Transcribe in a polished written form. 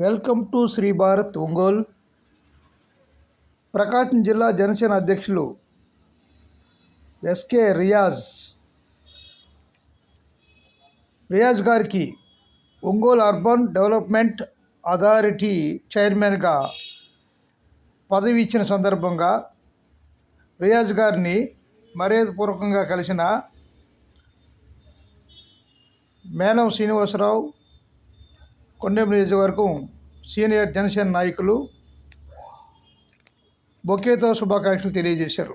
Welcome to Shri Bharat Ongole. Prakasam జిల్లా జనసేన అధ్యక్షులు SK Riyaz గారికి ఒంగోలు అర్బన్ డెవలప్మెంట్ అథారిటీ చైర్మన్గా పదవి ఇచ్చిన సందర్భంగా రియాజ్ గారిని మర్యాదపూర్వకంగా కలిసిన మేనం శ్రీనివాసరావు, కొండెం నియోజకవర్గం సీనియర్ జనసేన నాయకులు బొకేతో శుభాకాంక్షలు తెలియజేశారు.